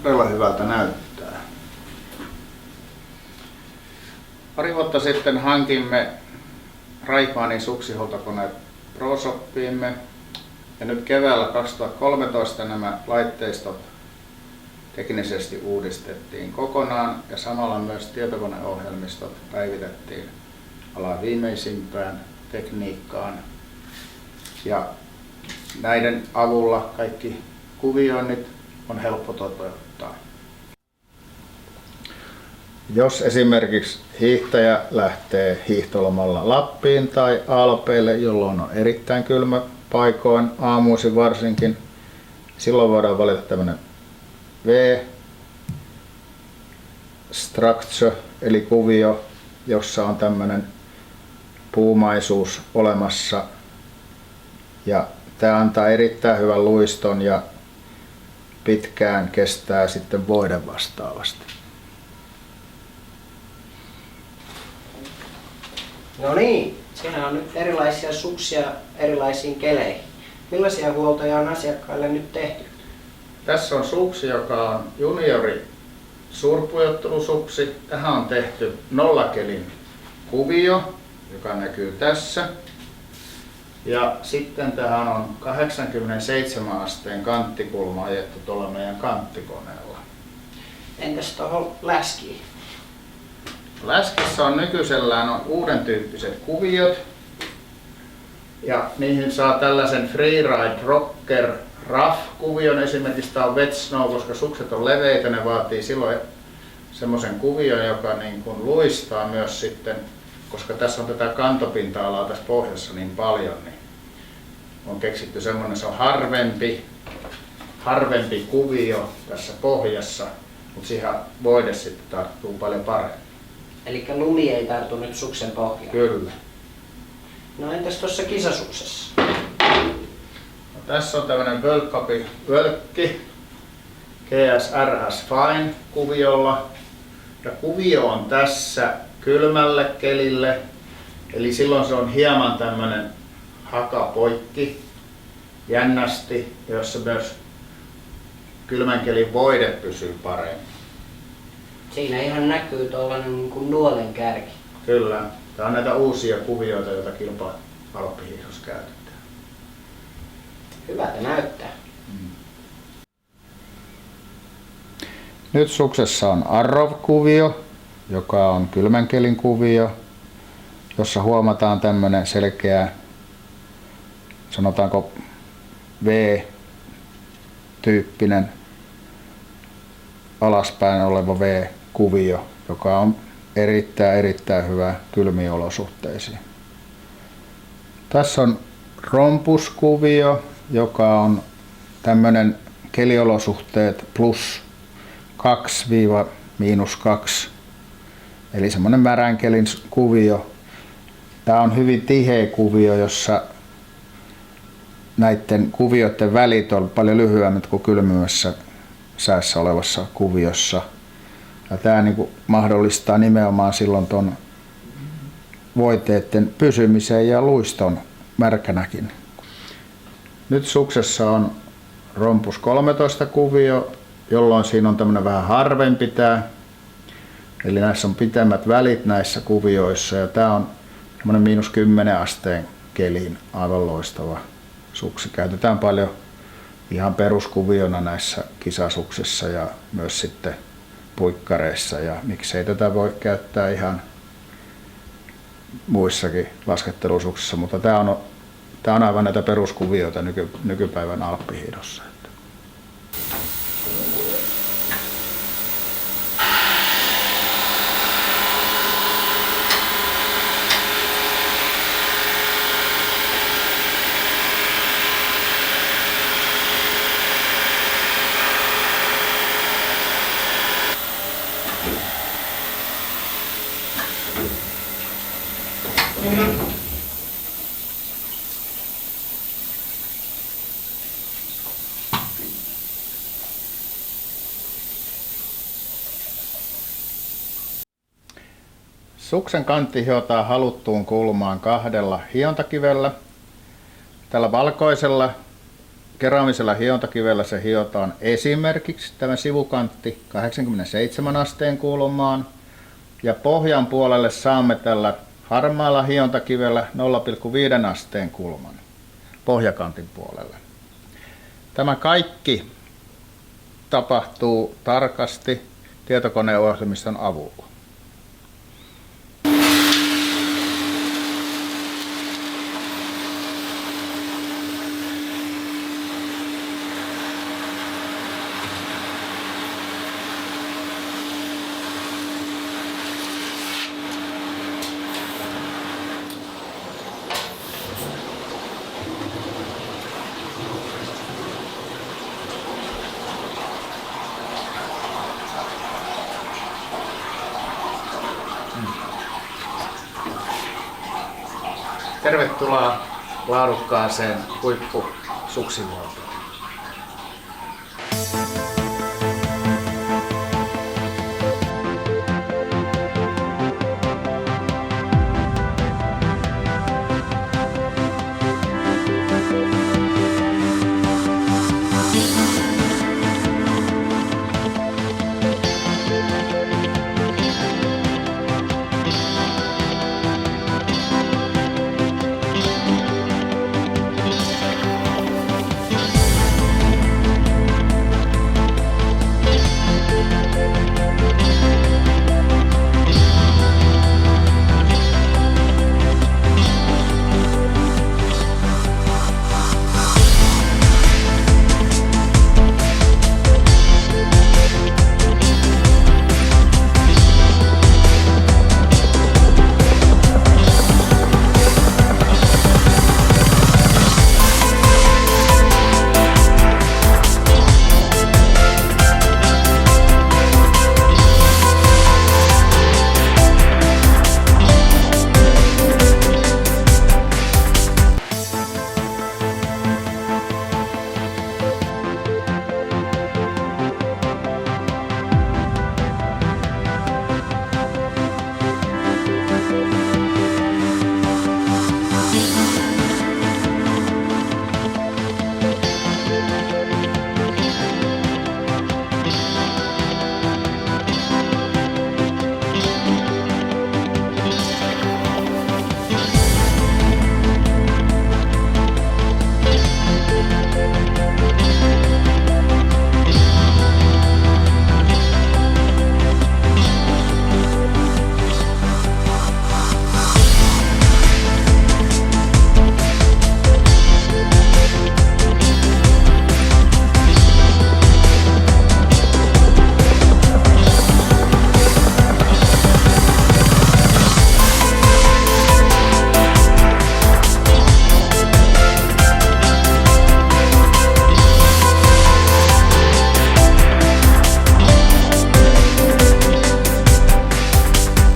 todella hyvältä näyttää. Pari vuotta sitten hankimme Raikmanin suksihuoltokoneet ProShoppiimme ja nyt keväällä 2013 nämä laitteistot teknisesti uudistettiin kokonaan ja samalla myös tietokoneohjelmistot päivitettiin alan viimeisimpään tekniikkaan. Ja näiden avulla kaikki kuvioinnit on helppo toteuttaa. Jos esimerkiksi hiihtäjä lähtee hiihtolomalla Lappiin tai Alpeille, jolloin on erittäin kylmä paikoin, aamuisin varsinkin, silloin voidaan valita tämmöinen V-structure eli kuvio, jossa on tämmöinen puumaisuus olemassa. Ja tämä antaa erittäin hyvän luiston ja pitkään kestää sitten voiden vastaavasti. No niin, siinä on nyt erilaisia suksia erilaisiin keleihin. Millaisia huoltoja on asiakkaille nyt tehty? Tässä on suksi, joka on juniori suurpujottelusuksi. Tähän on tehty nollakelin kuvio, joka näkyy tässä. Ja sitten tähän on 87 asteen kanttikulma ajettu tuolla meidän kanttikoneella. Entäs tuohon läskiin? Läskissä on nykyisellään uuden tyyppiset kuviot ja niihin saa tällaisen freeride rocker rough kuvion. Esimerkiksi tämä on wet snow, koska sukset on leveitä, ne vaatii silloin semmoisen kuvion, joka niin kuin luistaa myös sitten, koska tässä on tätä kantopinta-alaa tässä pohjassa niin paljon, niin on keksitty semmoinen, se on harvempi kuvio tässä pohjassa, mutta siihen voide sitten tarttuu paljon paremmin. Eli lumi ei tartu nyt suksen pohjaan? Kyllä. No entäs tuossa kisasuksessa? No, tässä on tämmöinen Völkki GSRS Fine kuviolla. Ja kuvio on tässä kylmälle kelille, eli silloin se on hieman tämmöinen hakapoikki jännästi, jossa myös kylmän kelin voide pysyy paremmin. Siinä ihan näkyy tuollainen niin kuin nuolen kärki. Kyllä. Tämä on näitä uusia kuvioita, joita kilpa-alppihiihdossa käytetään. Hyvältä näyttää. Nyt suksessa on Arrow-kuvio, joka on kylmän kelin kuvio, jossa huomataan tämmöinen selkeä, sanotaanko V-tyyppinen alaspäin oleva V-kuvio, joka on erittäin hyvä kylmiin olosuhteisiin. Tässä on rompuskuvio, joka on tämmöinen keliolosuhteet +2 -2, eli semmoinen märän kelin kuvio. Tämä on hyvin tiheä kuvio, jossa näiden kuvioiden välit on paljon lyhyemmät kuin kylmemmässä säässä olevassa kuviossa. Ja tämä niin mahdollistaa nimenomaan silloin tuon voiteiden pysymisen ja luiston märkänäkin. Nyt suksessa on rompus 13 kuvio, jolloin siinä on tämmöinen vähän harvempi tää. Eli näissä on pitemmät välit näissä kuvioissa ja tää on semmoinen -10 asteen keliin aivan loistava suksi. Käytetään paljon ihan peruskuviona näissä kisasuksissa ja myös sitten puikkareissa ja miksei tätä voi käyttää ihan muissakin laskettelusuksissa, mutta tää on aivan näitä peruskuvioita nykypäivän alppihiihdossa. Suksen kantti hiotaan haluttuun kulmaan 2 hiontakivellä. Tällä valkoisella keramisella hiontakivellä se hiotaan esimerkiksi tämä sivukantti 87 asteen kulmaan ja pohjan puolelle saamme tällä harmaalla hiontakivellä 0,5 asteen kulman pohjakantin puolelle. Tämä kaikki tapahtuu tarkasti tietokoneohjelmiston avulla. Tervetuloa laadukkaaseen huippusuksihuoltoon.